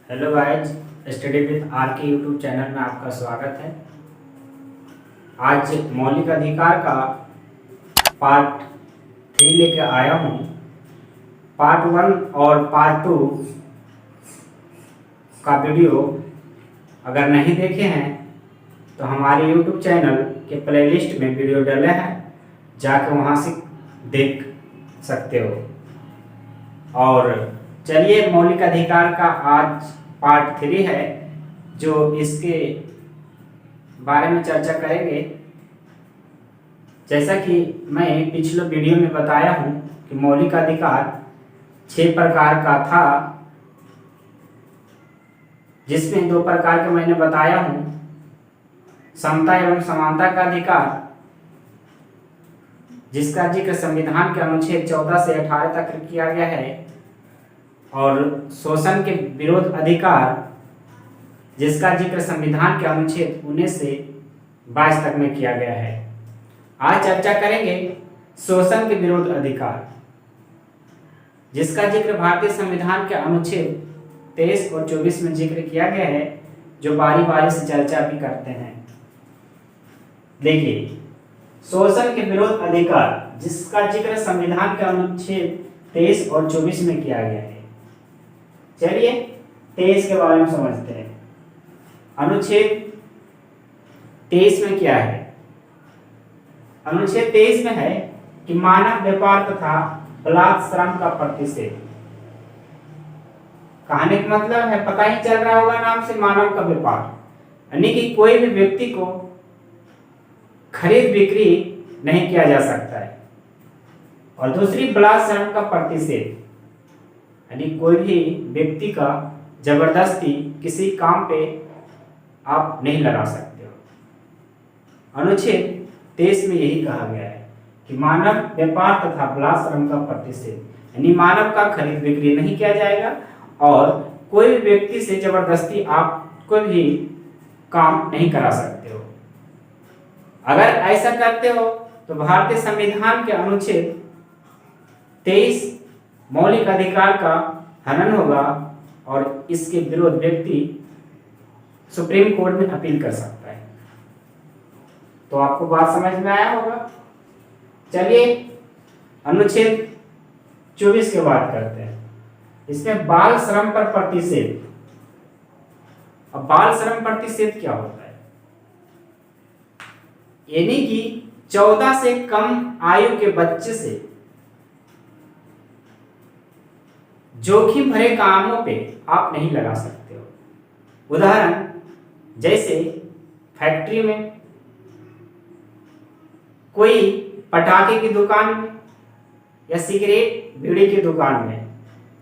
Hello guys, study with R K YouTube channel में आपका स्वागत है। आज मौलिक अधिकार का पार्ट 3 लेकर आया हूँ। पार्ट 1 और पार्ट 2 का वीडियो अगर नहीं देखे हैं तो हमारे यूट्यूब चैनल के प्लेलिस्ट में वीडियो डले हैं, जाकर वहाँ से देख सकते हो। और चलिए, मौलिक अधिकार का आज पार्ट 3 है जो इसके बारे में चर्चा करेंगे। जैसा कि मैं पिछले वीडियो में बताया हूँ कि मौलिक अधिकार 6 प्रकार का था, जिसमें 2 प्रकार के मैंने बताया हूँ। समता एवं समानता का अधिकार, जिसका जिक्र संविधान के अनुच्छेद 14 से 18 तक किया गया है, और शोषण के विरोध अधिकार, जिसका जिक्र संविधान के अनुच्छेद 19 से 22 तक में किया गया है। आज चर्चा करेंगे शोषण के विरोध अधिकार, जिसका जिक्र भारतीय संविधान के अनुच्छेद 23 और 24 में जिक्र किया गया है, जो बारी बारी से चर्चा भी करते हैं। देखिए, शोषण के विरोध अधिकार, जिसका जिक्र संविधान के अनुच्छेद 23 और 24 में किया गया है। चलिए 23 के बारे में समझते हैं। अनुच्छेद 23 में क्या है? अनुच्छेद 23 में है कि मानव व्यापार तथा बलात् श्रम का प्रतिषेध। कहने का मतलब है, पता ही चल रहा होगा नाम से, मानव का व्यापार, यानी कि कोई भी व्यक्ति को खरीद बिक्री नहीं किया जा सकता है। और दूसरी, बलात् श्रम का प्रतिषेध, यानी कोई भी व्यक्ति का जबरदस्ती किसी काम पे आप नहीं लगा सकते हो। अनुच्छेद 23 में यही कहा गया है कि मानव व्यापार तथा बलात् श्रम का प्रतिषेध, यानी मानव का खरीद बिक्री नहीं किया जाएगा और कोई भी व्यक्ति से जबरदस्ती आप कोई भी काम नहीं करा सकते हो। अगर ऐसा करते हो तो भारतीय संविधान के अनुच्छेद 23 मौलिक अधिकार का हनन होगा और इसके विरोध व्यक्ति सुप्रीम कोर्ट में अपील कर सकता है। तो आपको बात समझ में आया होगा। चलिए अनुच्छेद 24 की बात करते हैं। इसमें बाल श्रम पर प्रतिषेध। अब बाल श्रम प्रतिषेध क्या होता है? यानी कि 14 से कम आयु के बच्चे से जोखिम भरे कामों पे आप नहीं लगा सकते हो। उदाहरण, जैसे फैक्ट्री में, कोई पटाखे की दुकान में, या सिगरेट बीड़ी की दुकान में,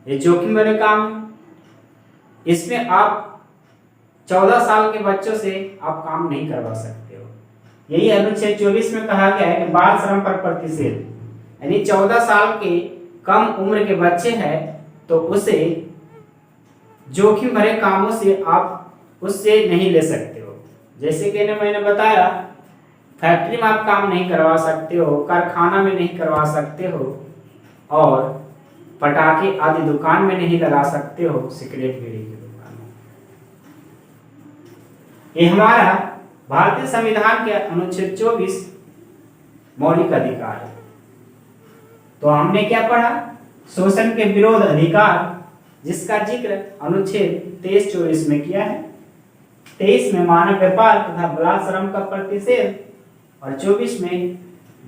ये जोखिम भरे काम है। इसमें आप 14 साल के बच्चों से आप काम नहीं करवा सकते हो। यही अनुच्छेद 24 में कहा गया है कि बाल श्रम पर प्रतिषेध, यानी 14 साल के कम उम्र के बच्चे हैं तो उसे जोखिम भरे कामों से आप उससे नहीं ले सकते हो। जैसे कि मैंने बताया, फैक्ट्री में आप काम नहीं करवा सकते हो, कारखाना में नहीं करवा सकते हो, और पटाखे आदि दुकान में नहीं लगा सकते हो, सिगरेट बीड़ी की दुकान में। ये हमारा भारतीय संविधान के अनुच्छेद 24 मौलिक अधिकार है। तो हमने क्या पढ़ा? शोषण के विरोध अधिकार, जिसका जिक्र अनुच्छेद 23-24 में किया है। 23 में मानव व्यापार तथा बलात् श्रम का प्रतिषेध और 24 में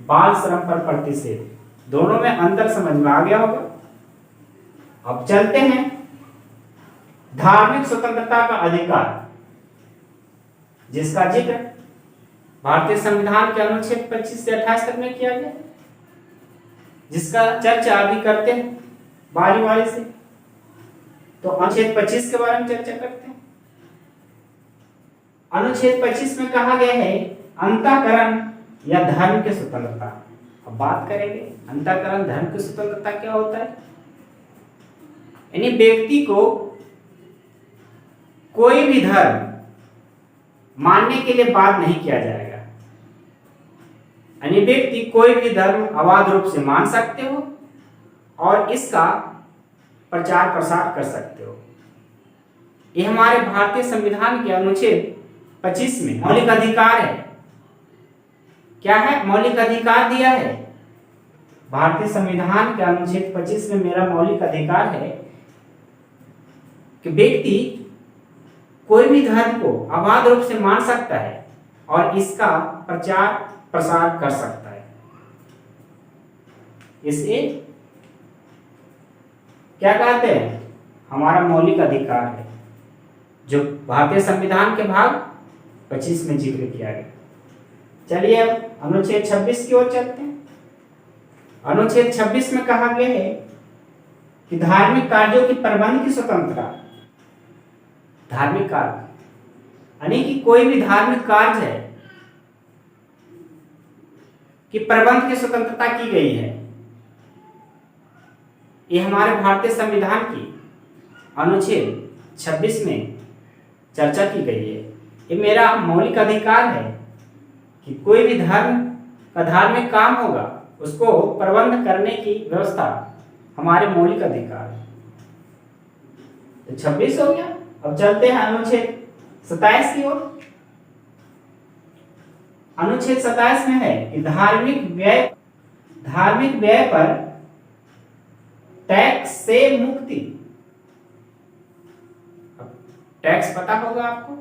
बाल श्रम पर प्रतिषेध। दोनों में अंतर समझ में आ गया होगा। अब चलते हैं धार्मिक स्वतंत्रता का अधिकार, जिसका जिक्र भारतीय संविधान के अनुच्छेद 25 से 28 तक में किया गया, जिसका चर्चा अभी करते हैं बारी बारी से। तो अनुच्छेद 25 के बारे में चर्चा करते हैं। अनुच्छेद 25 में कहा गया है अंतःकरण या धर्म की स्वतंत्रता। अब बात करेंगे अंतःकरण, धर्म की स्वतंत्रता क्या होता है। यानी व्यक्ति को कोई भी धर्म मानने के लिए बाध्य नहीं किया जाएगा। यानी व्यक्ति कोई भी धर्म अबाध रूप से मान सकते हो और इसका प्रचार प्रसार कर सकते हो। ये हमारे भारतीय संविधान के अनुच्छेद 25 में मौलिक अधिकार है। क्या है? मौलिक अधिकार दिया है। भारतीय संविधान के अनुच्छेद 25 में मेरा मौलिक अधिकार है कि व्यक्ति कोई भी धर्म को अबाध रूप से मान सकता है और इसका प्रचार प्रसार कर सकता है। इसे क्या कहते हैं? हमारा मौलिक अधिकार है, जो भारतीय संविधान के भाग 25 में जिक्र किया गया। चलिए अब अनुच्छेद 26 की ओर चलते हैं। अनुच्छेद 26 में कहा गया है कि धार्मिक कार्यों की प्रबंध की स्वतंत्रता। धार्मिक कार्य यानी कि कोई भी धार्मिक कार्य है कि प्रबंध की स्वतंत्रता की गई है। ये हमारे भारतीय संविधान की अनुच्छेद 26 में चर्चा की गई है। ये मेरा मौलिक अधिकार है कि कोई भी धर्म का धार्मिक काम होगा उसको प्रबंध करने की व्यवस्था हमारे मौलिक अधिकार है। तो 26 हो गया। अब चलते हैं अनुच्छेद 27 की ओर। अनुच्छेद 27 में है कि धार्मिक व्यय पर टैक्स से मुक्ति। टैक्स पता होगा आपको,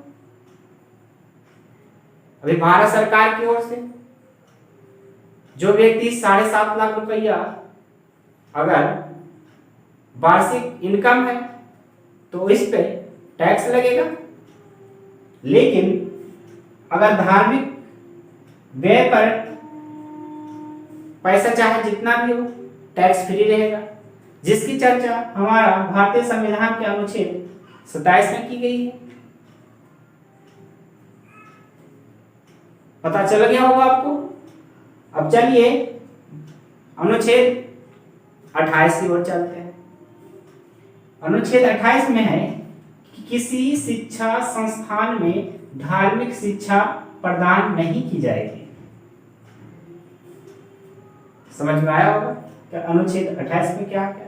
अभी भारत सरकार की ओर से जो व्यक्ति 7.5 लाख रुपया अगर वार्षिक इनकम है तो इस पे टैक्स लगेगा। लेकिन अगर धार्मिक व्यय पर पैसा चाहे जितना भी हो टैक्स फ्री रहेगा, जिसकी चर्चा हमारा भारतीय संविधान के अनुच्छेद 27 में की गई है। पता चल गया होगा आपको। अब चलिए अनुच्छेद 28 की ओर चलते हैं। अनुच्छेद 28 में है कि किसी शिक्षा संस्थान में धार्मिक शिक्षा प्रदान नहीं की जाएगी। समझ में आया होगा कि अनुच्छेद 28 में क्या क्या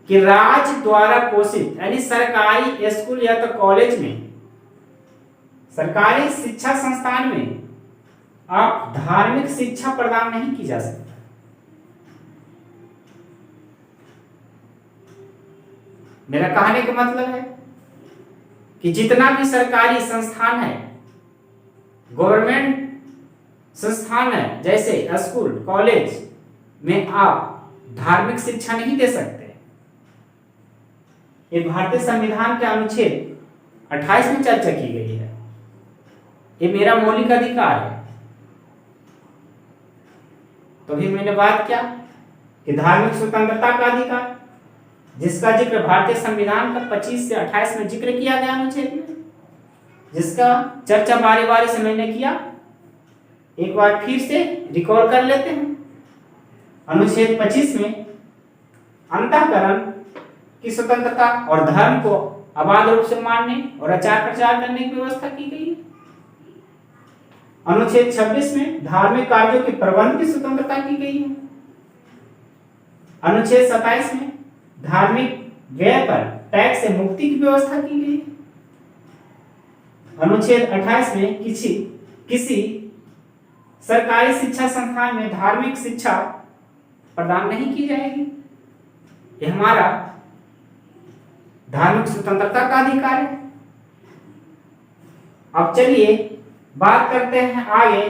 कि राज्य द्वारा पोषित यानी सरकारी स्कूल या तो कॉलेज में, सरकारी शिक्षा संस्थान में आप धार्मिक शिक्षा प्रदान नहीं की जा सकती। मेरा कहने का मतलब है कि जितना भी सरकारी संस्थान है, गवर्नमेंट संस्थान है, जैसे स्कूल कॉलेज में आप धार्मिक शिक्षा नहीं दे सकते। ये भारतीय संविधान के अनुच्छेद 28 में चर्चा की गई है। ये मेरा मौलिक अधिकार है। तो भी मैंने बात किया कि धार्मिक स्वतंत्रता का अधिकार, जिसका जिक्र भारतीय संविधान का 25 से 28 में जिक्र किया गया अनुच्छेद में, जिसका चर्चा बारी बारी से मैंने किया। एक बार फिर से रिकॉल कर लेते हैं। अनुच्छेद 25 में अंतःकरण की स्वतंत्रता और धर्म को अबाध रूप से मानने और आचार प्रचार करने की व्यवस्था की गई। अनुच्छेद 26 में धार्मिक कार्यों के प्रबंध की स्वतंत्रता की गई है। अनुच्छेद 27 में धार्मिक व्यय पर टैक्स से मुक्ति की व्यवस्था की गई। अनुच्छेद 28 में किसी सरकारी शिक्षा संस्थान में धार्मिक शिक्षा प्रदान नहीं की जाएगी। यह हमारा धार्मिक स्वतंत्रता का अधिकार है। अब चलिए बात करते हैं आगे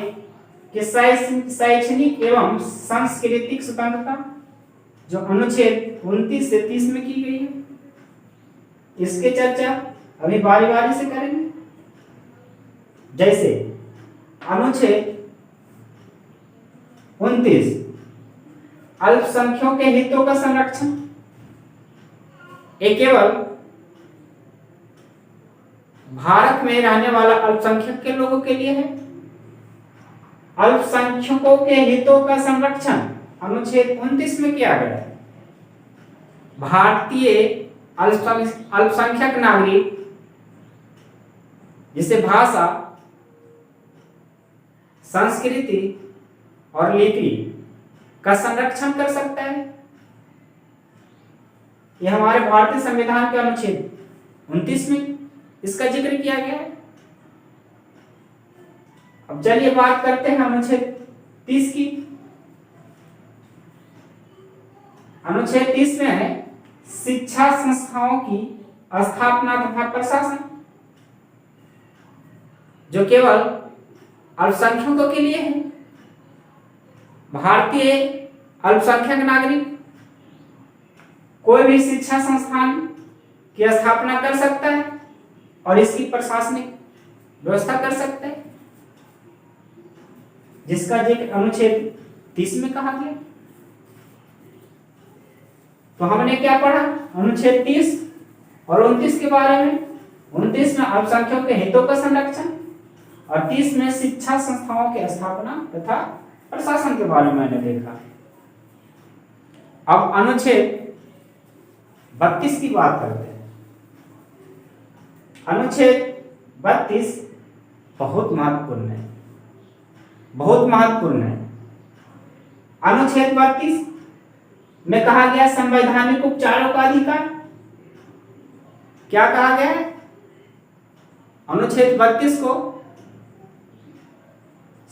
कि शैक्षणिक एवं सांस्कृतिक स्वतंत्रता, जो अनुच्छेद 29 से 30 में की गई है। इसके चर्चा अभी बारी बारी से करेंगे। जैसे अनुच्छेद 29 अल्पसंख्यकों के हितों का संरक्षण, ये केवल भारत में रहने वाला अल्पसंख्यक के लोगों के लिए है। अल्पसंख्यकों के हितों का संरक्षण अनुच्छेद 29 में किया गया है। भारतीय अल्पसंख्यक नागरिक जिसे भाषा, संस्कृति और लिपि का संरक्षण कर सकता है। यह हमारे भारतीय संविधान के अनुच्छेद 29 में इसका जिक्र किया गया है। अब चलिए बात करते हैं अनुच्छेद 30 की। अनुच्छेद 30 में है शिक्षा संस्थाओं की स्थापना तथा प्रशासन, जो केवल अल्पसंख्यकों के लिए है। भारतीय अल्पसंख्यक नागरिक कोई भी शिक्षा संस्थान की स्थापना कर सकता है और इसकी प्रशासनिक व्यवस्था कर सकता है, जिसका जिक्र अनुच्छेद 30 में कहा गया। तो हमने क्या पढ़ा अनुच्छेद 30 और 29 के बारे में। 29 में अल्पसंख्यकों के हितों का संरक्षण और 30 में शिक्षा संस्थाओं की स्थापना तथा प्रशासन के बारे में मैंने देखा। अब अनुच्छेद 32 की बात करते हैं। अनुच्छेद 32 बहुत महत्वपूर्ण है, बहुत महत्वपूर्ण है। अनुच्छेद 32 में कहा गया संवैधानिक उपचारों का अधिकार। क्या कहा गया है? अनुच्छेद 32 को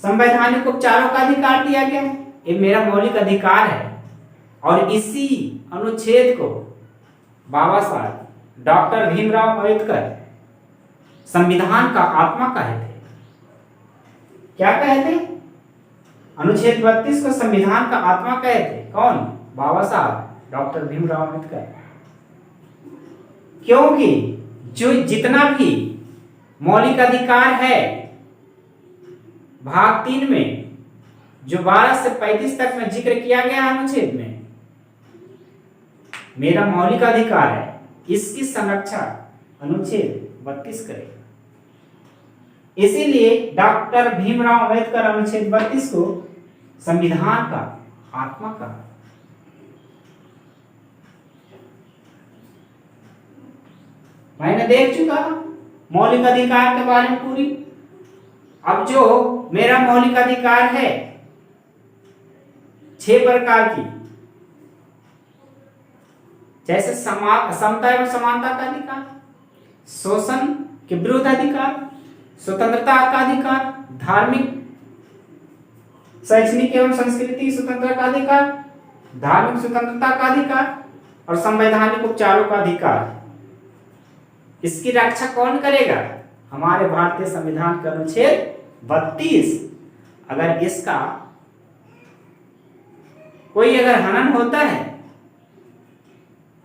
संवैधानिक उपचारों का अधिकार दिया गया है। ये मेरा मौलिक अधिकार है और इसी अनुच्छेद को बाबा साहब डॉक्टर भीमराव अंबेडकर संविधान का आत्मा कहे थे। क्या कहे थे? अनुच्छेद 32 को संविधान का आत्मा कहे थे। कौन? बाबा साहब डॉक्टर भीमराव अंबेडकर। क्योंकि जो जितना भी मौलिक अधिकार है भाग 3 में, जो 12 से 35 तक में जिक्र किया गया अनुच्छेद में, मेरा मौलिक अधिकार है, इसकी संरक्षा अनुच्छेद 32 करेगा। इसीलिए डॉक्टर भीमराव अंबेडकर अनुच्छेद 32 को संविधान का आत्मा कहा। मैंने देख चुका मौलिक अधिकार के बारे में पूरी। अब जो मेरा मौलिक अधिकार है 6 प्रकार की, जैसे समता एवं समानता का अधिकार, शोषण के विरुद्ध अधिकार, स्वतंत्रता का अधिकार, धार्मिक शैक्षणिक एवं सांस्कृतिक स्वतंत्रता का अधिकार, धार्मिक स्वतंत्रता का अधिकार और संवैधानिक उपचारों का अधिकार। इसकी रक्षा कौन करेगा? हमारे भारतीय संविधान का अनुच्छेद 32। अगर इसका कोई अगर हनन होता है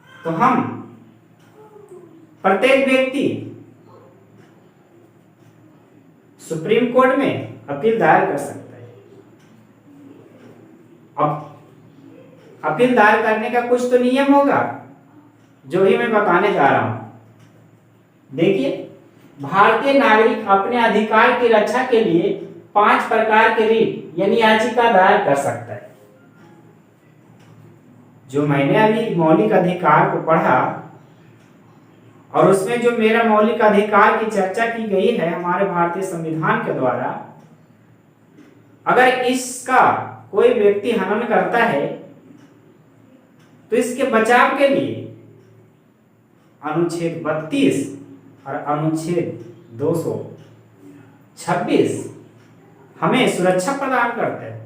तो हम प्रत्येक व्यक्ति सुप्रीम कोर्ट में अपील दायर कर सकता है। अब अपील दायर करने का कुछ तो नियम होगा, जो ही मैं बताने जा रहा हूं। देखिए, भारतीय नागरिक अपने अधिकार की रक्षा के लिए 5 प्रकार के रिट यानी याचिका दायर कर सकता है। जो मैंने अभी मौलिक अधिकार को पढ़ा और उसमें जो मेरा मौलिक अधिकार की चर्चा की गई है हमारे भारतीय संविधान के द्वारा, अगर इसका कोई व्यक्ति हनन करता है तो इसके बचाव के लिए अनुच्छेद 32 और अनुच्छेद 226 हमें सुरक्षा प्रदान करते हैं।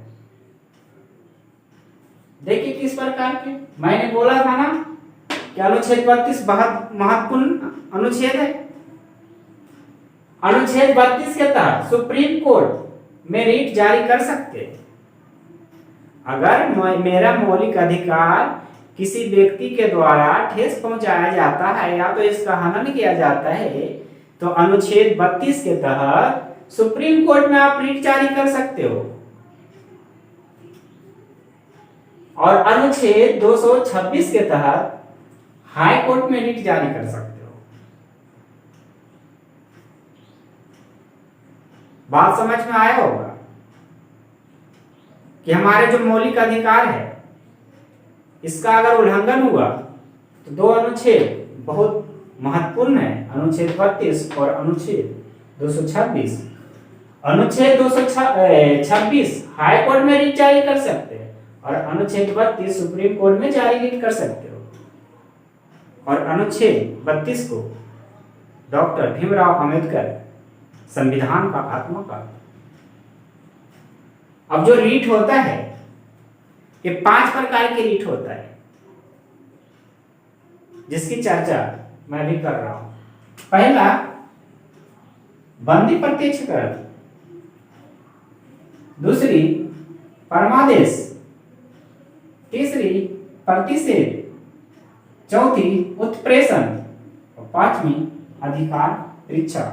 देखिए किस प्रकार के, मैंने बोला था ना कि अनुच्छेद 32 बहुत महत्वपूर्ण अनुच्छेद है। अनुच्छेद 32 के तहत सुप्रीम कोर्ट में रिट जारी कर सकते हैं। अगर मेरा मौलिक अधिकार किसी व्यक्ति के द्वारा ठेस पहुंचाया जाता है या तो इसका हनन किया जाता है, तो अनुच्छेद 32 के तहत सुप्रीम कोर्ट में आप रिट जारी कर सकते हो। और अनुच्छेद 226 के तहत हाई कोर्ट में रिट जारी कर सकते हो। बात समझ में आया होगा कि हमारे जो मौलिक अधिकार है इसका अगर उल्लंघन हुआ तो 2 अनुच्छेद बहुत महत्वपूर्ण है, अनुच्छेद 32 और अनुच्छेद 226। अनुच्छेद 226 हाई कोर्ट में रिट जारी कर सकते हैं और अनुच्छेद 32 सुप्रीम कोर्ट में जारी रिट कर सकते हो। और अनुच्छेद 32 को डॉक्टर भीमराव अंबेडकर संविधान का आत्मा। अब जो रीट होता है ये 5 प्रकार के रीट होता है जिसकी चर्चा मैं भी कर रहा हूं। पहला बंदी प्रत्यक्षकरण, दूसरी परमादेश, तीसरी प्रतिषेध, चौथी उत्प्रेषण और 5वीं अधिकार परीक्षा।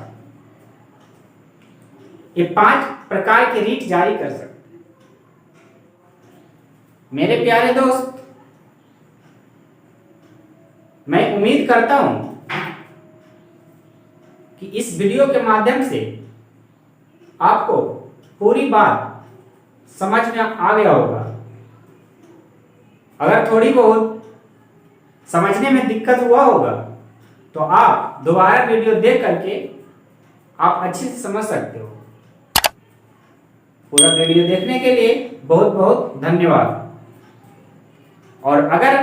ये 5 प्रकार के रीट जारी कर सकते। मेरे प्यारे दोस्त, मैं उम्मीद करता हूं कि इस वीडियो के माध्यम से आपको पूरी बात समझ में आ गया होगा। अगर थोड़ी बहुत समझने में दिक्कत हुआ होगा तो आप दोबारा वीडियो देख करके आप अच्छे से समझ सकते हो। पूरा वीडियो देखने के लिए बहुत बहुत धन्यवाद। और अगर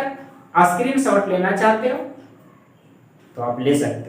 स्क्रीनशॉट लेना चाहते हो तो आप ले सकते हो।